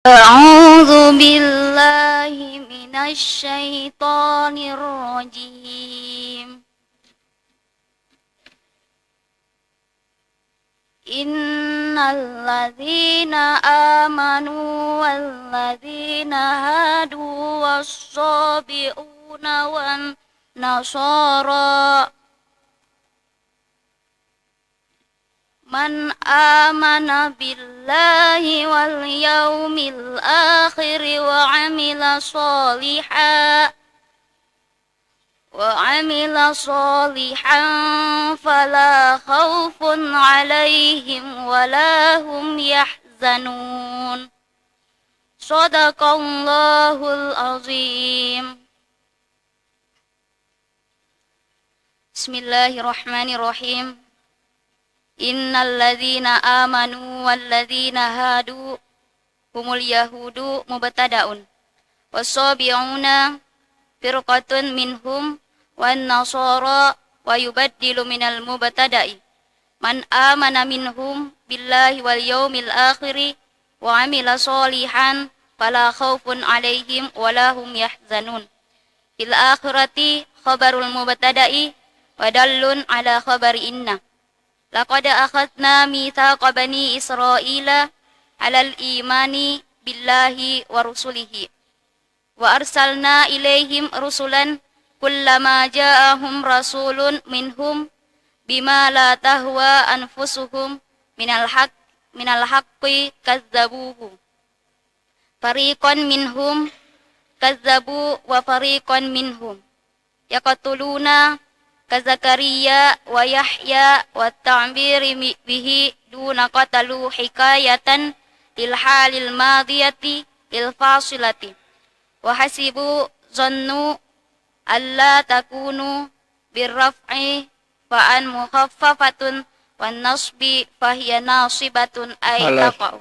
أعوذ بالله من الشيطان الرجيم. إن الذين آمنوا والذين هادوا والصابئون والنصارى من آمن بالله واليوم الآخر وعمل صالحا فلا خوف عليهم ولا هم يحزنون. صدق الله العظيم. بسم الله الرحمن الرحيم. إن الذين آمنوا والذين هادوا هم اليهود مبتدأ والصابئون فرقة منهم والنصارى ويبدل من المبتدأ من آمن منهم بالله واليوم الآخر وعمل صالحا فلا خوف عليهم ولا هم يحزنون. في الآخرة خبر المبتدأ ودل على خبر إن. لقد أخذنا ميثاق بني إسرائيل على الإيمان بالله ورسله وأرسلنا إليهم رسلا كلما جاءهم رسول منهم بما لا تهوى أنفسهم من الحق كذبوه فريقا منهم كذبوا وفريقا منهم يقتلون كزكريا ويحيى والتعبير به دون قتلوا حكاية للحال الماضية الفاصلة وحسبوا ظنوا ألا تكونوا بالرفع فأن مخففة والنصب فهي ناصبة أي تقع.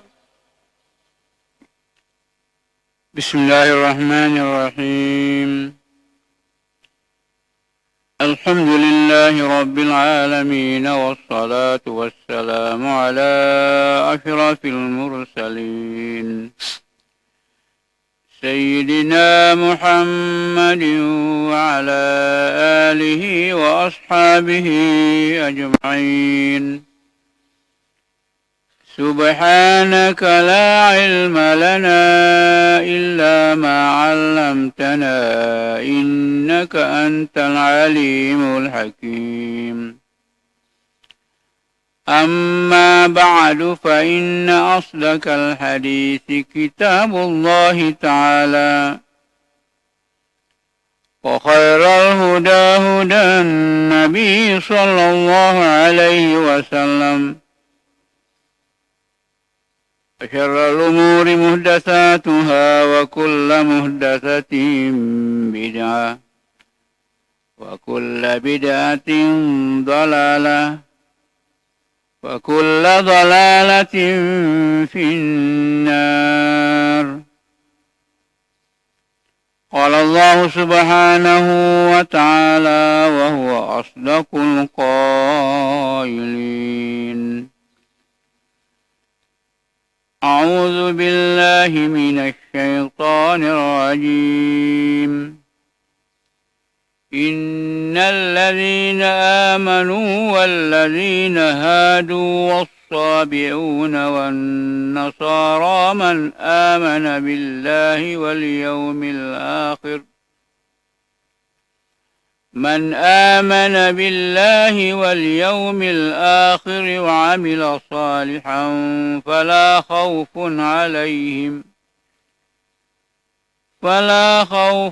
بسم الله الرحمن الرحيم. الحمد لله رب العالمين والصلاة والسلام على أشرف المرسلين سيدنا محمد وعلى آله وأصحابه أجمعين. سبحانك لا علم لنا إلا ما علمتنا إنك أنت العليم الحكيم. أما بعد فإن أصدق الحديث كتاب الله تعالى وخير الهدى هدى النبي صلى الله عليه وسلم وشر الأمور محدثاتها وكل محدثة بدعة وكل بدعة ضلالة وكل ضلالة في النار. قال الله سبحانه وتعالى وهو أصدق القائلين: أعوذ بالله من الشيطان الرجيم. إن الذين آمنوا والذين هادوا والصابئون والنصارى من آمن بالله واليوم الآخر وعمل صالحا فلا خوف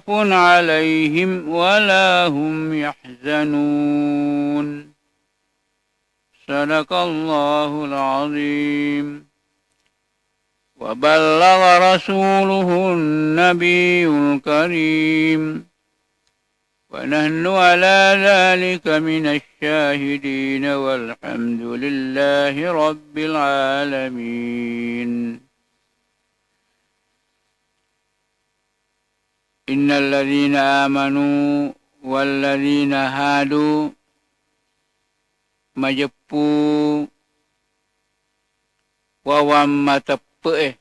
عليهم ولا هم يحزنون. صدق الله العظيم. وبلغ رسوله النبي الكريم، ونحن على ذلك من الشاهدين والحمد لله رب العالمين. إن الذين آمنوا والذين هادوا majepu wawam matepe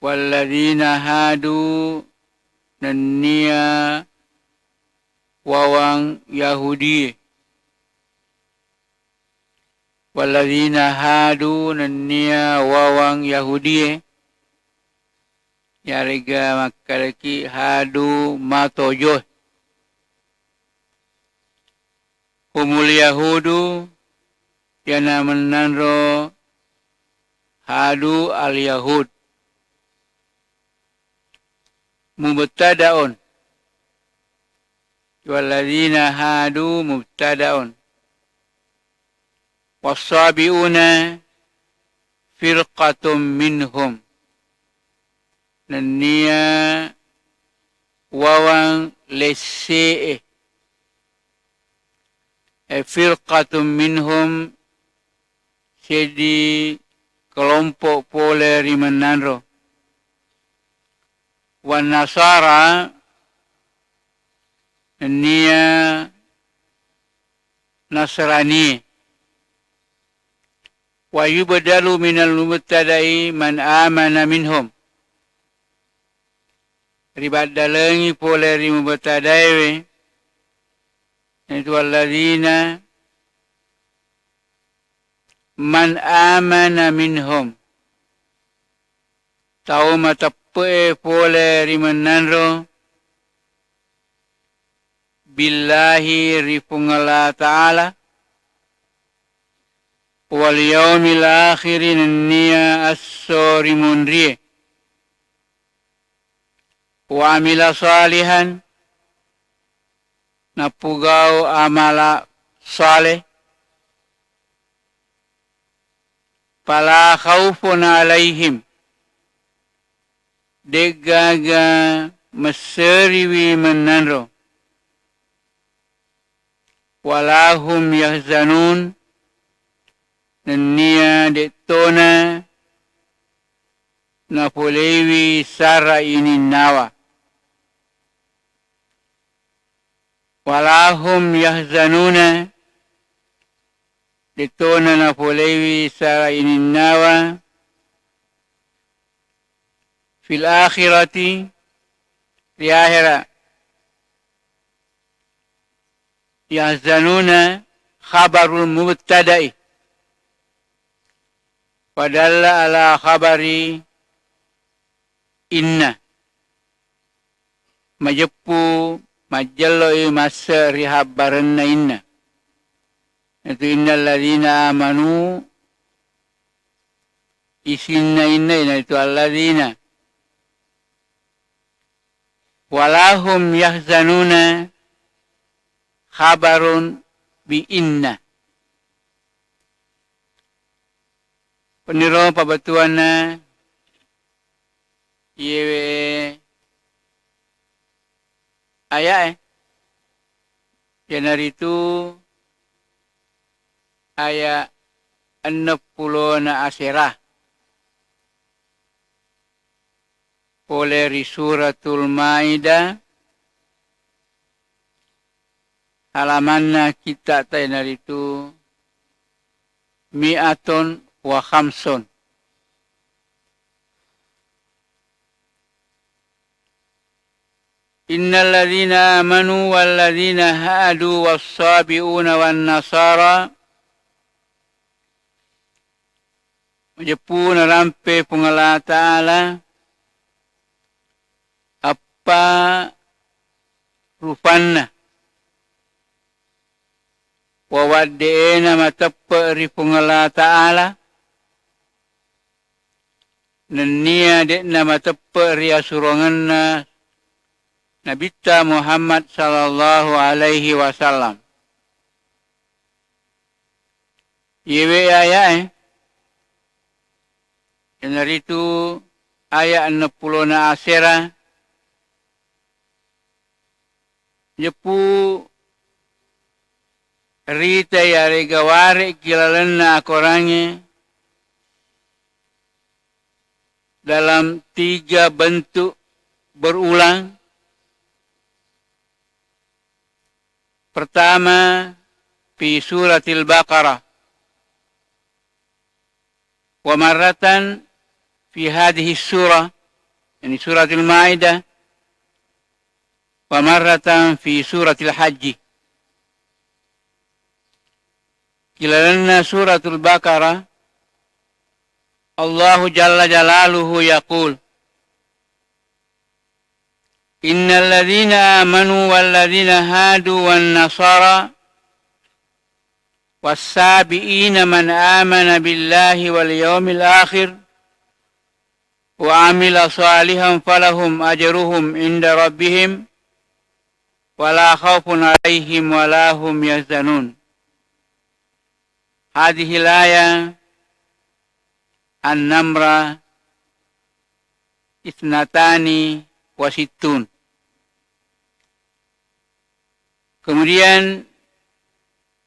walladzina hadu nannia wawang Yahudi walladzina hadu nannia wawang Yahudi yarega makalaki hadu matojo humul yahudu yana menanro hadu al yahud mubtadaun walladzina hadu mubtadaun wasabiuna firqatum minhum nannia wawang lesse firqatum minhum jadi kelompok pole rimananro wan nasara nannia nasrani wa yubdalu minal mubtada'i man amana minhum ribadalangi pole rimubtada'i itu alladzina man amana minhum tau matappe pole rimananro billahi rifungala ta'ala wal yaumil akhirin niya as-sori munri wa amila salihan napugau amala saleh fala khaufun alaihim degaga meseriwi menanro walahum yahzanun nannia detona napolewi sara ini nawa walahum yahzanuna detona napolewi sara ini nawa fil akhirati di akhirat yahzanuna khabarul mubtada'i wadalla ala khabari inna majepu majalloi masa rihabaranna inna itu innal ladzina amanu isinna inna itu alladzina walahum yahzanuna khabarun bi inna peniro pabatuana yewe ayat itu ayat 60 na asyirah oleh suratul Maidah halamanna kita tayanar itu mi'atun wa khamsun innal ladzina amanu wal ladzina hadu was-sabiuna wan nasara Jepuna rampe pengala ta'ala apa rupanna wa waddeena matappa ri pengala ta'ala nannia dekna matappa ri asuranganna Nabita Muhammad sallallahu alaihi wasallam yewe ayat Benar itu ayat 60 na asyirah Jepu rita ya regaware kilalanna akorange dalam 3 bentuk berulang. Pertama, fi suratil Baqarah. Wa marratan fi hadhihi surah ini suratul Maidah, wa marratan fi suratil Hajj. Kilalana suratul Baqarah, Allah Jalla Jalaluhu yaqul, Innal ladzina amanu wal ladzina hadu wan nasara was-sabiina man amana billahi wal yawmil akhir wa amila salihan falahum ajruhum inda rabbihim wala khaufun alaihim wala hum yahzanun. Hadhihi al-aya an-namra isnatani wa sittun. Kemudian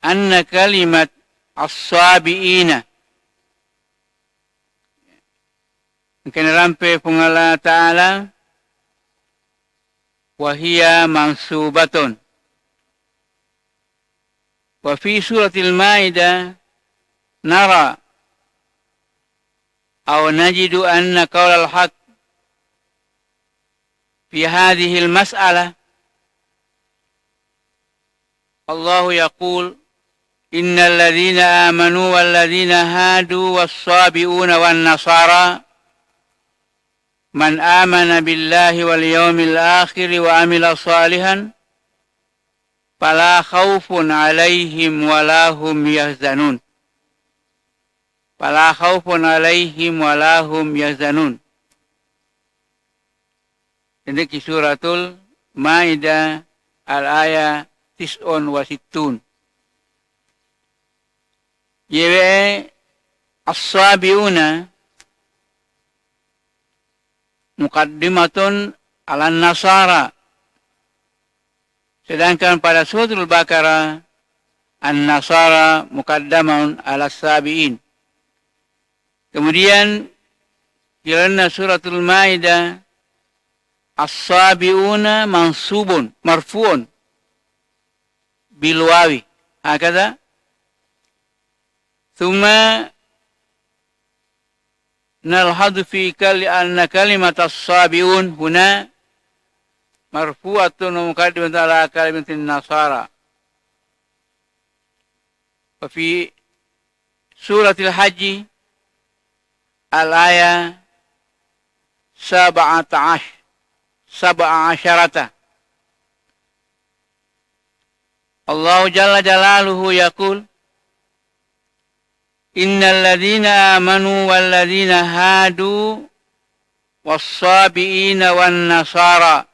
anna kalimat as-sabiina, rampe pengala ta'ala, wahia mansubatun. Wa fi suratil Maidah nara aw najidu anna qawla al-haq fi hadhihi al-mas'alah. Allah yaqul innal ladzina amanu wal ladzina hadu was-sabiuna wan nasara man amana billahi wal yawmil akhir wa amila salihan fala khaufun alaihim wala hum yahzanun. Fala khaufun alaihim wala hum yahzanun. Ini di suratul Maidah al-ayah 69. Yewe as-sabiuna muqaddimatun ala nasara. Sedangkan pada suratul Baqarah an-nasara muqaddamun ala sabiin. Kemudian kirana suratul Maidah as-sabiuna mansubun marfuun bilwawi. Hakada. Thumma nalhadu fi anna kalimat as-sabiun huna marfu'atun wa muqaddimatun ala kalimatin nasara. Wa fi suratil Hajj al-ayah 17. Allah Jalla Jalaluhu yaqul Innal ladzina amanu wal ladzina hadu was-sabiina wan nasara